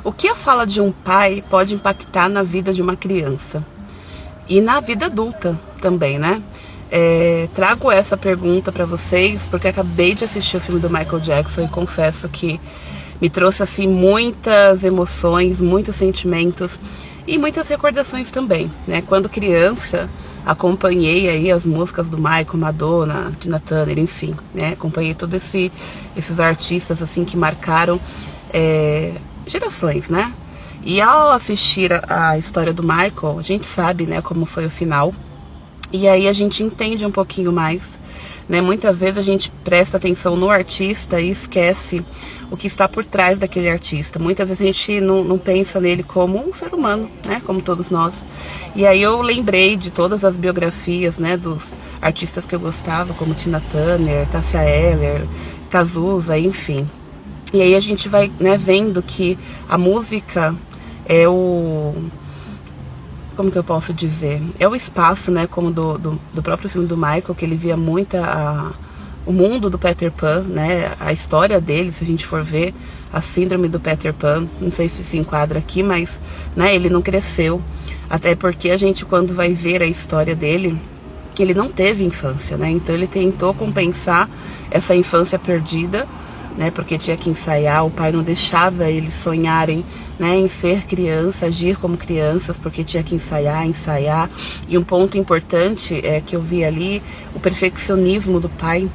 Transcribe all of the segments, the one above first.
O que a fala de um pai pode impactar na vida de uma criança? E na vida adulta também, né? Trago essa pergunta para vocês porque acabei de assistir o filme do Michael Jackson e confesso que me trouxe assim muitas emoções, muitos sentimentos e muitas recordações também, né? Quando criança, acompanhei aí as músicas do Michael, Madonna, Tina Turner, enfim, né? Acompanhei todos esses artistas assim que marcaram gerações, né? E ao assistir a história do Michael, a gente sabe, né, como foi o final. E aí a gente entende um pouquinho mais, né? Muitas vezes a gente presta atenção no artista e esquece o que está por trás daquele artista. Muitas vezes a gente não pensa nele como um ser humano, né? Como todos nós. E aí eu lembrei de todas as biografias, né, dos artistas que eu gostava, como Tina Turner, Cássia Eller, Cazuza, enfim. E aí a gente vai, né, vendo que a música é como que eu posso dizer? É o espaço, né, como do próprio filme do Michael, que ele via muito o mundo do Peter Pan, né, a história dele, se a gente for ver, a síndrome do Peter Pan, não sei se enquadra aqui, mas, né, ele não cresceu, até porque a gente, quando vai ver a história dele, ele não teve infância, né, então ele tentou compensar essa infância perdida, né, porque tinha que ensaiar, o pai não deixava eles sonharem, né, em ser criança, agir como crianças, porque tinha que ensaiar, e um ponto importante que eu vi ali, o perfeccionismo do pai,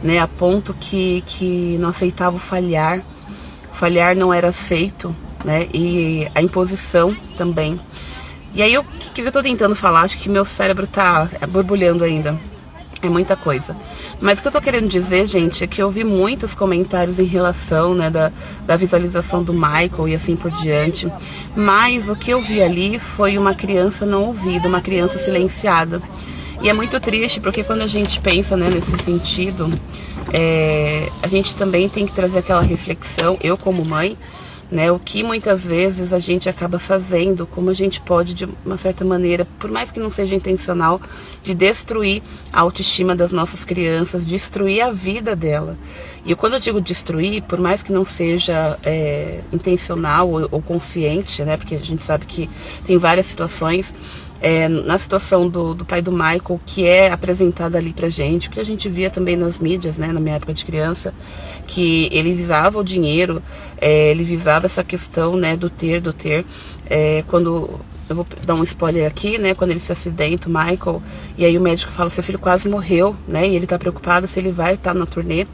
né, a ponto que não aceitava o falhar não era aceito, né, e a imposição também. E aí o que eu tô tentando falar, acho que meu cérebro tá borbulhando ainda. É muita coisa. Mas o que eu tô querendo dizer, gente, é que eu vi muitos comentários em relação, né, da visualização do Michael e assim por diante. Mas o que eu vi ali foi uma criança não ouvida, uma criança silenciada. E é muito triste porque quando a gente pensa, né, nesse sentido, a gente também tem que trazer aquela reflexão, eu como mãe, né, o que muitas vezes a gente acaba fazendo, como a gente pode, de uma certa maneira, por mais que não seja intencional, de destruir a autoestima das nossas crianças, destruir a vida dela. E quando eu digo destruir, por mais que não seja intencional ou consciente, né, porque a gente sabe que tem várias situações, na situação do pai do Michael, que é apresentado ali pra gente, o que a gente via também nas mídias, né, na minha época de criança, que ele visava o dinheiro, ele visava essa questão, né, do ter, quando, eu vou dar um spoiler aqui, né, quando ele se acidenta, o Michael, e aí o médico fala, seu filho quase morreu, né, e ele tá preocupado se ele vai estar na turnê.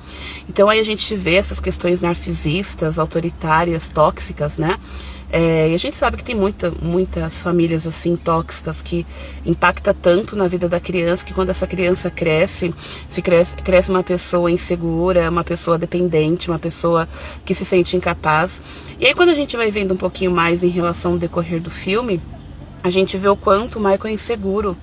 Então aí a gente vê essas questões narcisistas, autoritárias, tóxicas, né, e a gente sabe que tem muitas famílias assim tóxicas que impacta tanto na vida da criança que quando essa criança cresce uma pessoa insegura, uma pessoa dependente, uma pessoa que se sente incapaz. E aí quando a gente vai vendo um pouquinho mais em relação ao decorrer do filme, a gente vê o quanto o Michael é inseguro,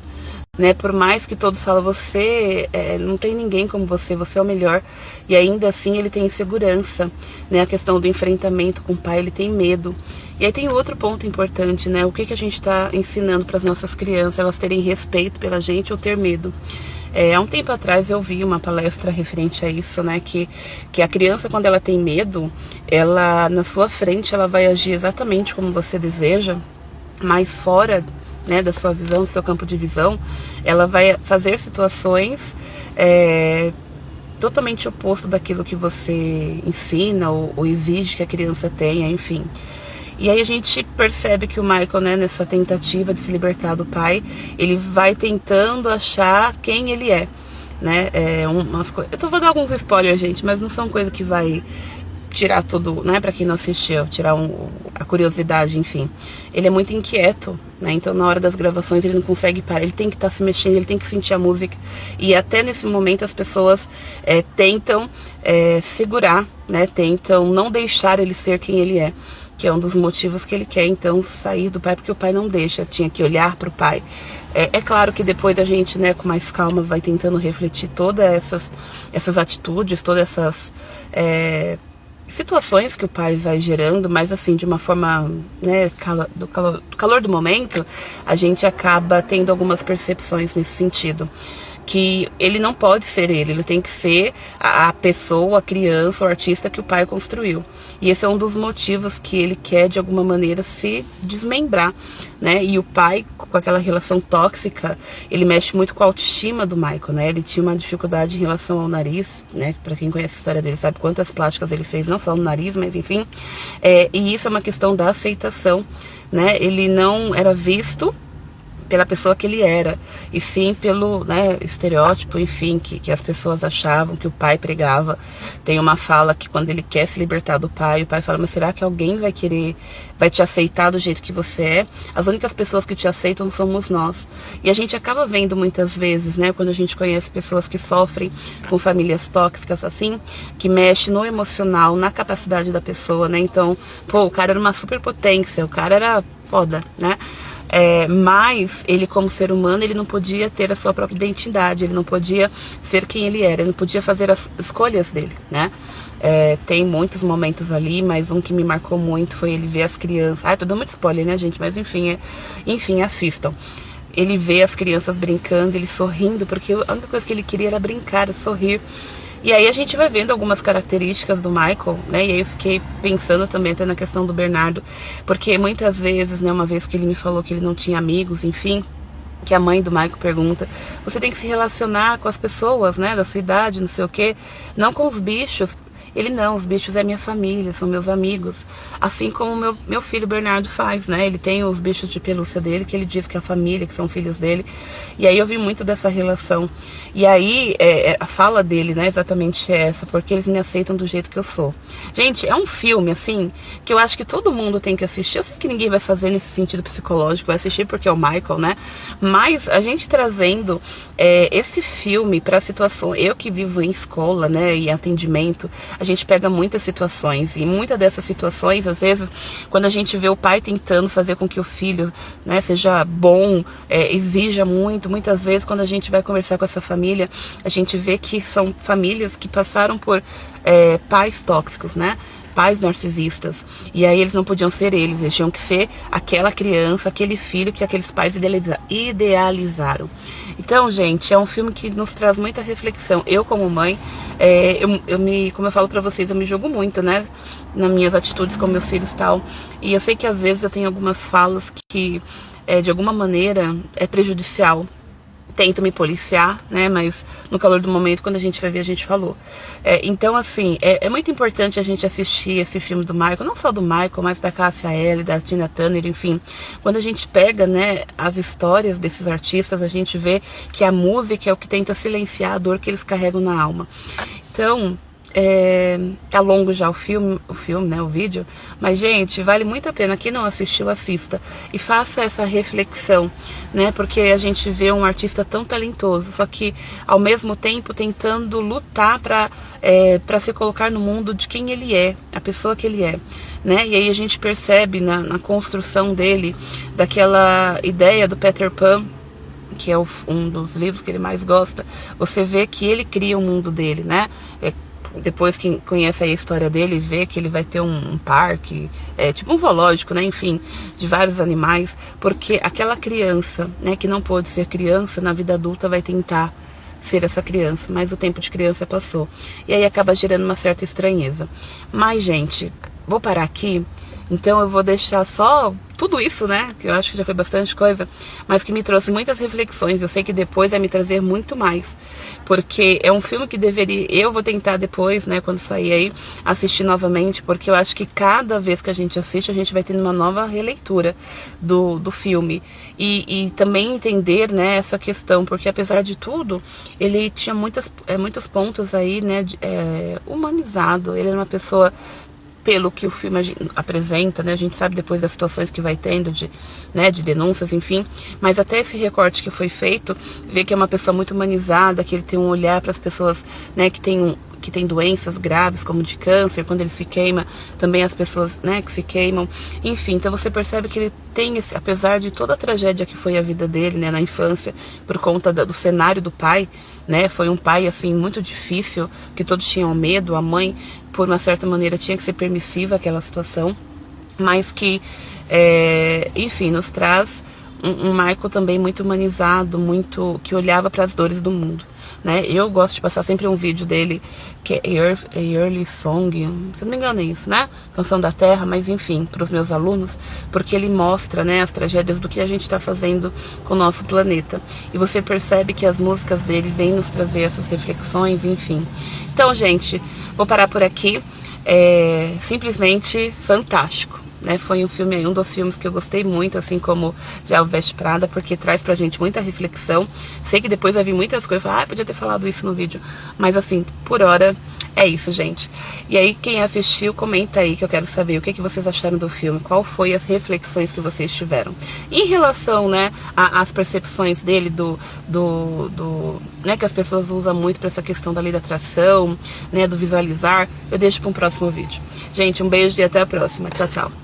né, por mais que todos falam, você não tem ninguém como você é o melhor, e ainda assim ele tem insegurança, né, a questão do enfrentamento com o pai, ele tem medo. E aí tem outro ponto importante, né, o que a gente está ensinando para as nossas crianças, elas terem respeito pela gente ou ter medo. Há um tempo atrás eu vi uma palestra referente a isso, né, que a criança, quando ela tem medo, ela na sua frente ela vai agir exatamente como você deseja, mas fora, né, da sua visão, do seu campo de visão, ela vai fazer situações totalmente oposto daquilo que você ensina ou exige que a criança tenha, enfim. E aí a gente percebe que o Michael, né, nessa tentativa de se libertar do pai, ele vai tentando achar quem ele é, né, eu vou dar alguns spoilers, gente, mas não são coisas que vai tirar tudo, né, pra quem não assistiu, tirar a curiosidade, enfim. Ele é muito inquieto, né, então na hora das gravações ele não consegue parar, ele tem que estar se mexendo, ele tem que sentir a música, e até nesse momento as pessoas tentam segurar, né, tentam não deixar ele ser quem ele é, que é um dos motivos que ele quer, então, sair do pai, porque o pai não deixa, tinha que olhar pro pai. É claro que depois a gente, né, com mais calma, vai tentando refletir todas essas atitudes, todas essas situações que o pai vai gerando, mas assim, de uma forma, né, do calor do momento, a gente acaba tendo algumas percepções nesse sentido. que ele não pode ser ele tem que ser a pessoa, a criança, o artista que o pai construiu. E esse é um dos motivos que ele quer, de alguma maneira, se desmembrar, né? E o pai, com aquela relação tóxica, ele mexe muito com a autoestima do Michael, né? Ele tinha uma dificuldade em relação ao nariz, né? Pra quem conhece a história dele, sabe quantas plásticas ele fez, não só no nariz, mas enfim. E isso é uma questão da aceitação, né? Ele não era visto pela pessoa que ele era, e sim pelo, né, estereótipo, enfim, que as pessoas achavam, que o pai pregava. Tem uma fala que quando ele quer se libertar do pai, o pai fala, mas será que alguém vai te aceitar do jeito que você é? As únicas pessoas que te aceitam somos nós. E a gente acaba vendo muitas vezes, né, quando a gente conhece pessoas que sofrem com famílias tóxicas, assim, que mexe no emocional, na capacidade da pessoa, né? Então, pô, o cara era uma superpotência, o cara era foda, né? Mas ele, como ser humano, ele não podia ter a sua própria identidade, ele não podia ser quem ele era, ele não podia fazer as escolhas dele, né? Tem muitos momentos ali, mas um que me marcou muito foi ele ver as crianças. Tô dando muito spoiler, né, gente? Mas enfim, assistam. Ele vê as crianças brincando, ele sorrindo, porque a única coisa que ele queria era brincar, sorrir. E aí a gente vai vendo algumas características do Michael, né? E aí eu fiquei pensando também até na questão do Bernardo, porque muitas vezes, né, uma vez que ele me falou que ele não tinha amigos, enfim, que a mãe do Michael pergunta, você tem que se relacionar com as pessoas, né, da sua idade, não sei o quê, não com os bichos. Ele não, os bichos é minha família, são meus amigos. Assim como meu filho Bernardo faz, né? Ele tem os bichos de pelúcia dele, que ele diz que é a família, que são filhos dele. E aí eu vi muito dessa relação. E aí a fala dele, né, exatamente essa, porque eles me aceitam do jeito que eu sou. Gente, é um filme, assim, que eu acho que todo mundo tem que assistir. Eu sei que ninguém vai fazer nesse sentido psicológico, vai assistir porque é o Michael, né? Mas a gente trazendo esse filme para a situação, eu que vivo em escola, né, e atendimento, a gente pega muitas situações, e muitas dessas situações, às vezes, quando a gente vê o pai tentando fazer com que o filho, né, seja bom, exija muito, muitas vezes quando a gente vai conversar com essa família, a gente vê que são famílias que passaram por pais tóxicos, né? Pais narcisistas, e aí eles não podiam ser eles tinham que ser aquela criança, aquele filho que aqueles pais idealizaram. Então, gente, é um filme que nos traz muita reflexão. Eu, como mãe, como eu falo pra vocês, eu me julgo muito, né, nas minhas atitudes com meus filhos e tal, e eu sei que às vezes eu tenho algumas falas que de alguma maneira é prejudicial. Tento me policiar, né, mas no calor do momento, quando a gente vai ver, a gente falou. Então, assim, é muito importante a gente assistir esse filme do Michael, não só do Michael, mas da Cássia Eller, da Tina Turner, enfim. Quando a gente pega, né, as histórias desses artistas, a gente vê que a música é o que tenta silenciar a dor que eles carregam na alma. Então, tá longo já o filme, né, o vídeo, mas, gente, vale muito a pena. Quem não assistiu, assista e faça essa reflexão, né, porque a gente vê um artista tão talentoso, só que ao mesmo tempo tentando lutar para se colocar no mundo de quem ele é, a pessoa que ele é, né, e aí a gente percebe na construção dele, daquela ideia do Peter Pan, que é um dos livros que ele mais gosta. Você vê que ele cria o mundo dele, né? Depois quem conhece aí a história dele vê que ele vai ter um parque, tipo um zoológico, né, enfim, de vários animais, porque aquela criança, né, que não pôde ser criança, na vida adulta vai tentar ser essa criança, mas o tempo de criança passou. E aí acaba gerando uma certa estranheza. Mas, gente, vou parar aqui. Então eu vou deixar só tudo isso, né, que eu acho que já foi bastante coisa, mas que me trouxe muitas reflexões. Eu sei que depois vai me trazer muito mais, porque é um filme que eu vou tentar depois, né, quando sair aí, assistir novamente, porque eu acho que cada vez que a gente assiste, a gente vai tendo uma nova releitura do filme, e também entender, né, essa questão, porque apesar de tudo, ele tinha muitos pontos aí, né, humanizado. Ele era uma pessoa, pelo que o filme apresenta, né, a gente sabe depois das situações que vai tendo, de denúncias, enfim, mas até esse recorte que foi feito, vê que é uma pessoa muito humanizada, que ele tem um olhar para as pessoas, né, que tem doenças graves, como de câncer, quando ele se queima, também as pessoas, né, que se queimam, enfim, então você percebe que ele tem apesar de toda a tragédia que foi a vida dele, né, na infância, por conta do cenário do pai, né, foi um pai, assim, muito difícil, que todos tinham medo, a mãe, por uma certa maneira, tinha que ser permissiva aquela situação, mas que, enfim, nos traz um Michael também muito humanizado, muito que olhava para as dores do mundo, né? Eu gosto de passar sempre um vídeo dele que é Early Song, se não me engano é isso, né? Canção da Terra, mas enfim, para os meus alunos, porque ele mostra, né, as tragédias do que a gente está fazendo com o nosso planeta. E você percebe que as músicas dele vêm nos trazer essas reflexões, enfim. Então, gente, vou parar por aqui. É simplesmente fantástico, né? Foi um filme aí, um dos filmes que eu gostei muito, assim como já o Veste Prada, porque traz pra gente muita reflexão. Sei que depois vai vir muitas coisas, falar, podia ter falado isso no vídeo, mas assim, por hora é isso, gente. E aí, quem assistiu, comenta aí que eu quero saber o que vocês acharam do filme, qual foi as reflexões que vocês tiveram. Em relação, né, às percepções dele, né, que as pessoas usam muito para essa questão da lei da atração, né, do visualizar, eu deixo para um próximo vídeo. Gente, um beijo e até a próxima. Tchau, tchau.